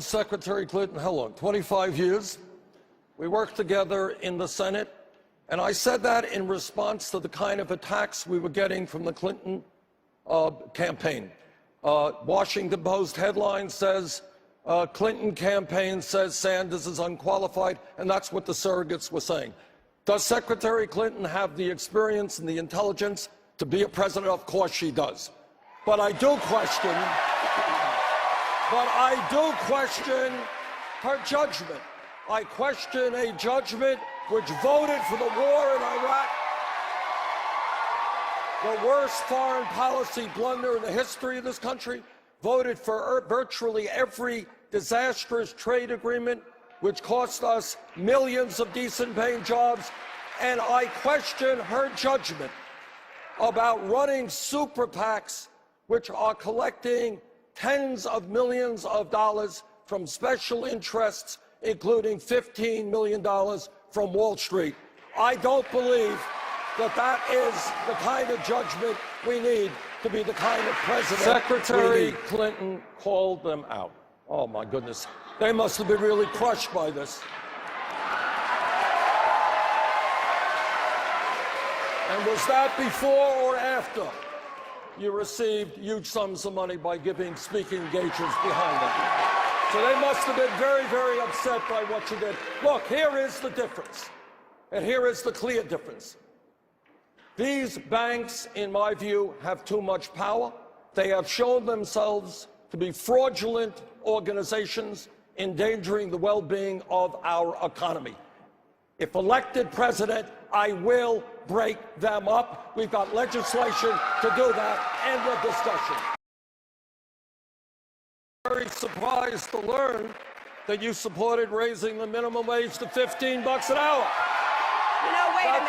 Secretary Clinton, how long? 25 years. We worked together in the Senate, and I said that in response to the kind of attacks we were getting from the Clinton campaign. Washington Post headline says, Clinton campaign says Sanders is unqualified, and that's what the surrogates were saying. Does Secretary Clinton have the experience and the intelligence to be a president? Of course she does. But I do question her judgment. I question a judgment which voted for the war in Iraq, the worst foreign policy blunder in the history of this country, voted for virtually every disastrous trade agreement, which cost us millions of decent-paying jobs, and I question her judgment about running super PACs, which are collecting tens of millions of dollars from special interests, including $15 million from Wall Street. I don't believe that that is the kind of judgment we need to be the kind of president. Secretary Clinton called them out. Oh, my goodness. They must have been really crushed by this. And was that before or after you received huge sums of money by giving speaking engagements behind them? So they must have been very, very upset by what you did. Look, here is the difference, and here is the clear difference. These banks, in my view, have too much power. They have shown themselves to be fraudulent organizations endangering the well-being of our economy. If elected president, I will break them up. We've got legislation to do that. End of discussion. Very surprised to learn that you supported raising the minimum wage to $15 an hour. You know, wait a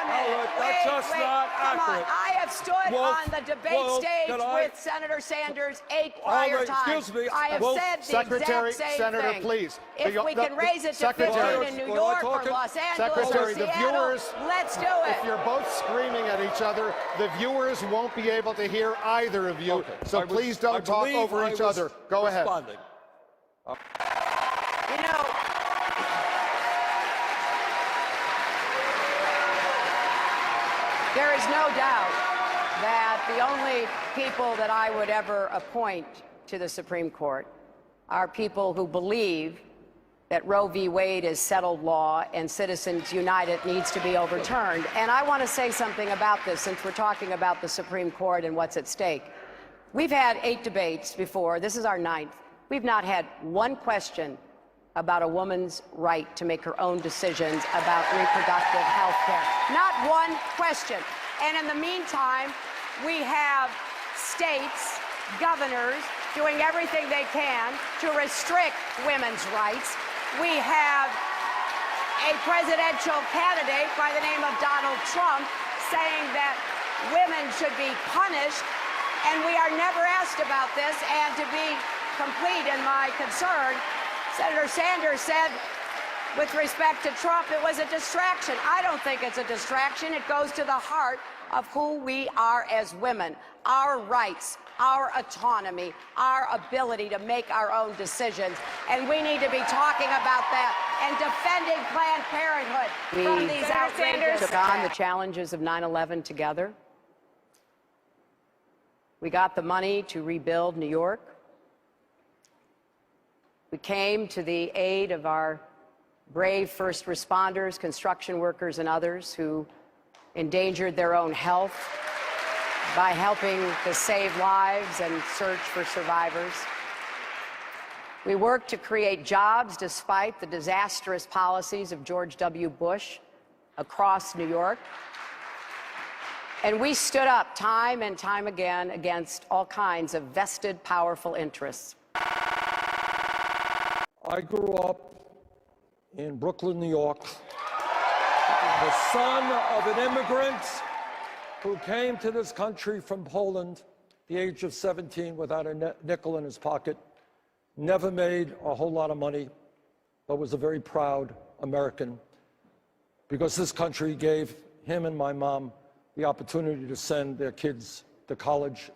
minute. That's just not accurate. I have stood on the debate stage with Senator Sanders 8 prior times. Excuse me. I have said the Secretary, exact same Senator, thing. please. If we can raise it to 15 in New York or Los Angeles or Seattle, let's do it. If you're both screaming at each other, the viewers won't be able to hear either of you. Okay. So please don't talk over each other. Go ahead. You know, there is no doubt that the only people that I would ever appoint to the Supreme Court are people who believe that Roe v. Wade is settled law and Citizens United needs to be overturned. And I want to say something about this, since we're talking about the Supreme Court and what's at stake. We've had 8 debates before. This is our 9th. We've not had one question about a woman's right to make her own decisions about reproductive health care. Not one question. And in the meantime, we have states, governors, doing everything they can to restrict women's rights. We have a presidential candidate by the name of Donald Trump saying that women should be punished, and we are never asked about this. And to be complete in my concern, Senator Sanders said, with respect to Trump, it was a distraction. I don't think it's a distraction. It goes to the heart of who we are as women, our rights, our autonomy, our ability to make our own decisions. And we need to be talking about that and defending Planned Parenthood from these outrageous. We took on the challenges of 9/11 together. We got the money to rebuild New York. We came to the aid of our brave first responders, construction workers, and others who endangered their own health by helping to save lives and search for survivors. We worked to create jobs despite the disastrous policies of George W. Bush across New York. And we stood up time and time again against all kinds of vested, powerful interests. I grew up in Brooklyn, New York, the son of an immigrant who came to this country from Poland at the age of 17 without a nickel in his pocket, never made a whole lot of money, but was a very proud American, because this country gave him and my mom the opportunity to send their kids to college